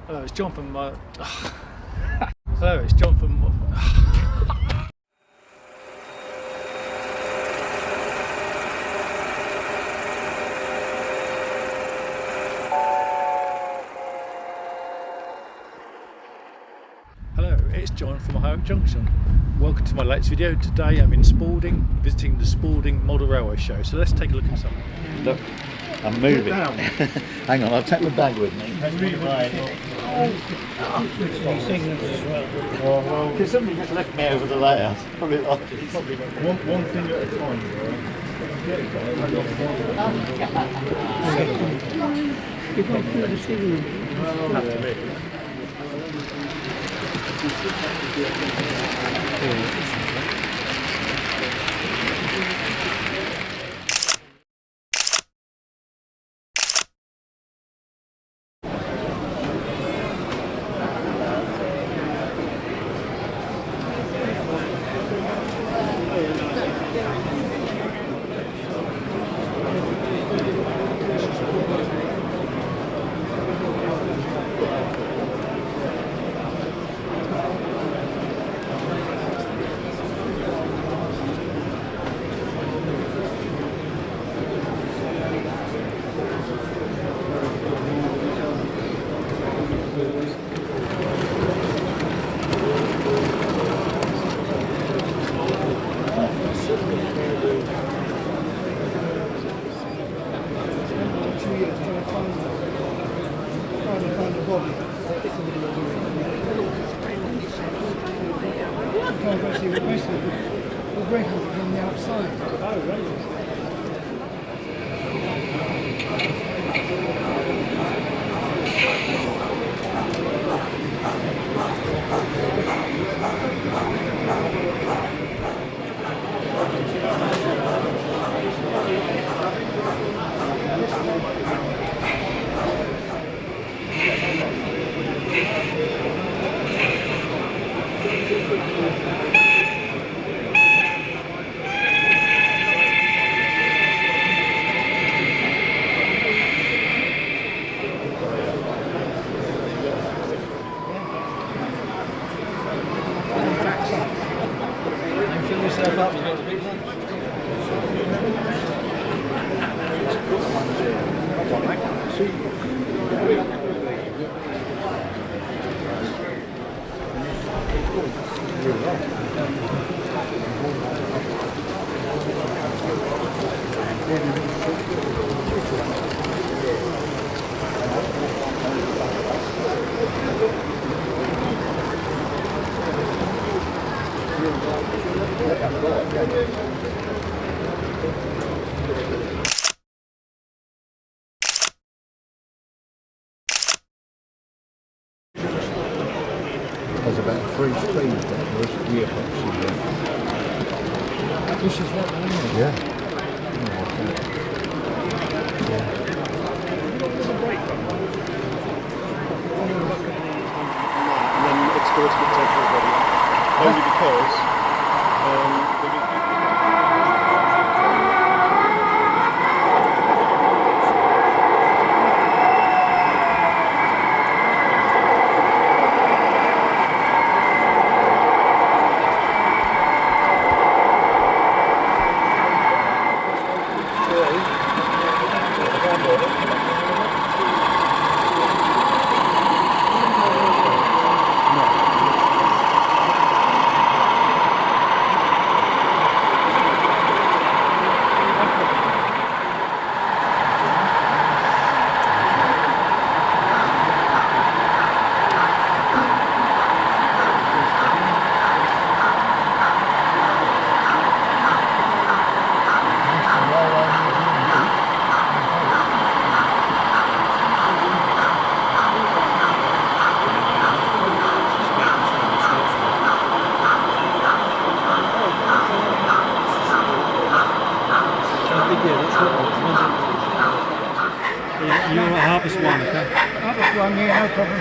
Hello, it's John from Hello, it's John from Hello, it's John from Ohio Junction. Welcome to my latest video. Today I'm in Spalding, visiting the Spalding Model Railway Show. So let's take a look inside. Look, I'm moving. Hang on, I'll take my bag with me. Because somebody just left me over the layout. Probably like One thing at a time. The greyhound on the outside. Oh, really? There's about 3 speeds that was gearbox. This is what I mean. Yeah. And then it's going to be temporary, only because You're a harvest one, okay? Harvest one, yeah, no problem.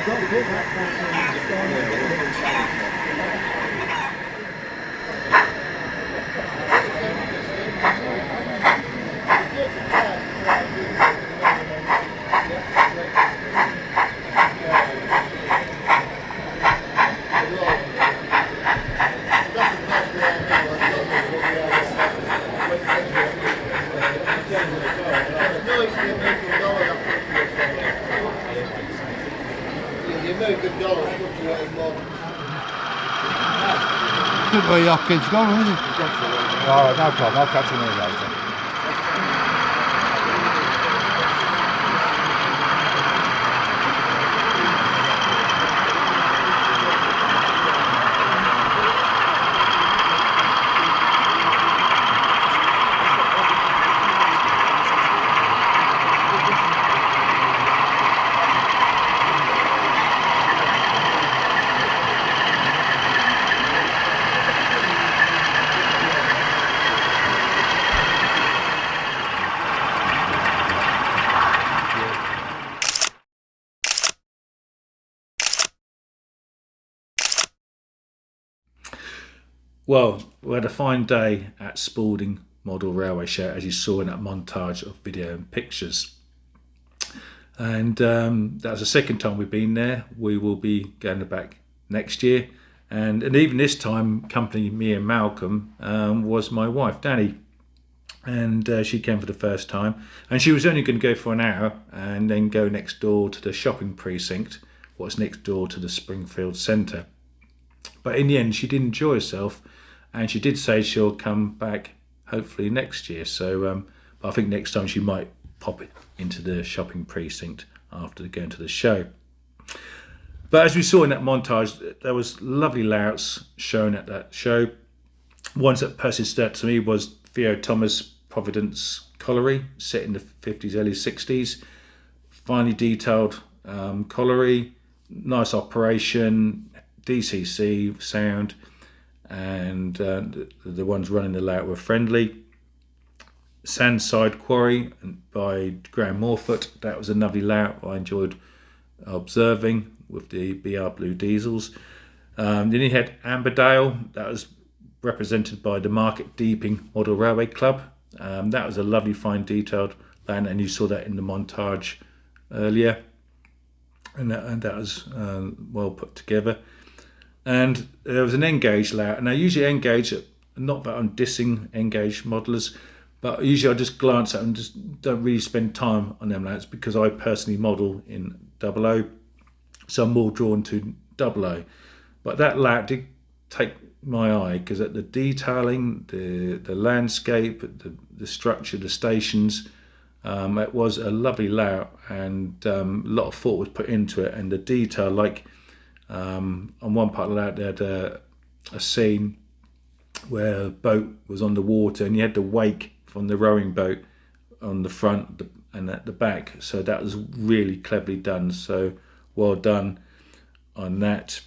I've got to put that back Could be your kid's gone, isn't it? Oh, no problem. I'll catch him here later. Well, we had a fine day at Spalding Model Railway Show, as you saw in that montage of video and pictures. And that was the second time we've been there. We will be going back next year. And even this time, accompanying me and Malcolm was my wife, Danny. And she came for the first time. And she was only going to go for an hour and then go next door to the shopping precinct, what's next door to the Springfield Centre. But in the end, she did enjoy herself, and she did say she'll come back hopefully next year. So but I think next time she might pop it into the shopping precinct after going to the show. But as we saw in that montage, there was lovely layouts shown at that show. Ones that personally stood out to me was Theo Thomas Providence Colliery, set in the 50s, early 60s. Finely detailed colliery, nice operation, DCC sound, and the ones running the layout were friendly. Sandside Quarry by Graham Morfoot, that was a lovely layout I enjoyed observing with the BR Blue diesels. Then you had Amberdale, that was represented by the Market Deeping Model Railway Club. That was a lovely fine detailed layout, and you saw that in the montage earlier, and that was well put together. And there was an Engage layout, and I usually Engage, not that I'm dissing Engage modelers, but usually I just glance at them and just don't really spend time on them layouts, because I personally model in 00, so I'm more drawn to 00. But that layout did take my eye, because at the detailing, the landscape, the structure, the stations, it was a lovely layout, and a lot of thought was put into it, and the detail, like on one part of the layout they had a scene where a boat was on the water, and you had the wake from the rowing boat on the front and at the back, so that was really cleverly done. So well done on that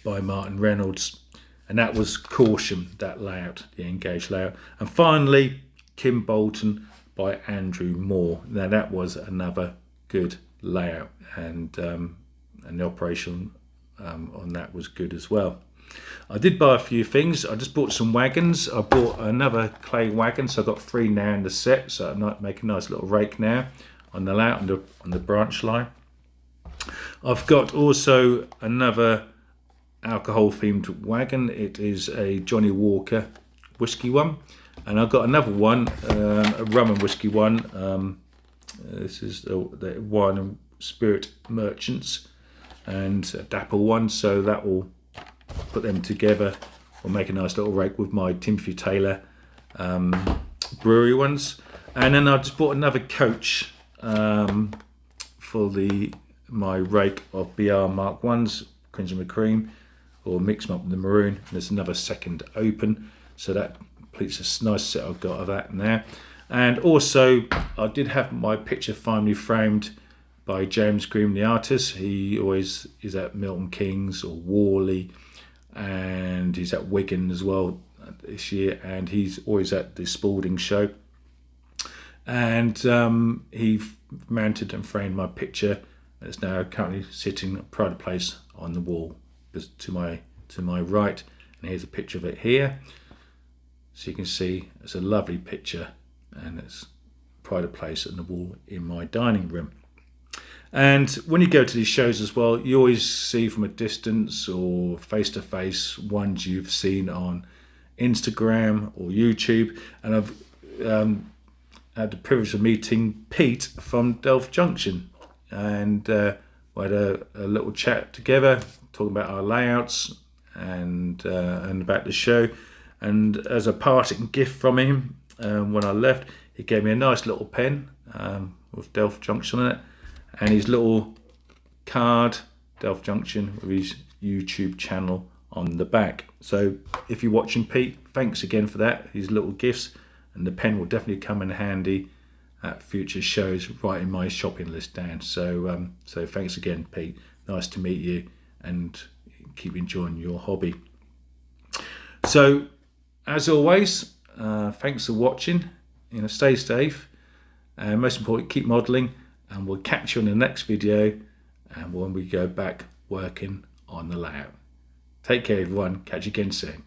by Martin Reynolds. And that was Caution, that layout, the Engage layout. And finally, Kim Bolton by Andrew Moore. Now that was another good layout, and the operation on that was good as well. I did buy a few things. I just bought some wagons. I bought another clay wagon, so I've got 3 now in the set, so I might make a nice little rake now on the layout on the branch line. I've got also another alcohol themed wagon. It is a Johnny Walker whiskey one, and I've got another one, a rum and whiskey one. This is the wine and spirit merchants, and a dapple one, so that will put them together or make a nice little rake with my Timothy Taylor brewery ones. And then I just bought another coach for my rake of BR Mark 1s, Crimson and Cream, or mix them up with the maroon. There's another second open, so that completes a nice set I've got of that now. And also I did have my picture finally framed by James Green, the artist. He always is at Milton Keynes or Worley, and he's at Wigan as well this year, and he's always at the Spalding show. And he mounted and framed my picture It's now currently sitting pride of place on the wall to my right, and here's a picture of it here. So you can see it's a lovely picture, and it's pride of place on the wall in my dining room. And when you go to these shows as well, you always see from a distance or face to face ones you've seen on Instagram or YouTube. And I've had the privilege of meeting Pete from Delft Junction, and we had a little chat together, talking about our layouts and about the show. And as a parting gift from him, when I left, he gave me a nice little pen with Delft Junction on it, and his little card, Delft Junction, with his YouTube channel on the back. So if you're watching, Pete, thanks again for that, his little gifts, and the pen will definitely come in handy at future shows, writing my shopping list down. So thanks again, Pete. Nice to meet you, and keep enjoying your hobby. So as always, thanks for watching. Stay safe, and most important, keep modelling, and we'll catch you in the next video, and when we go back working on the layout. Take care, everyone. Catch you again soon.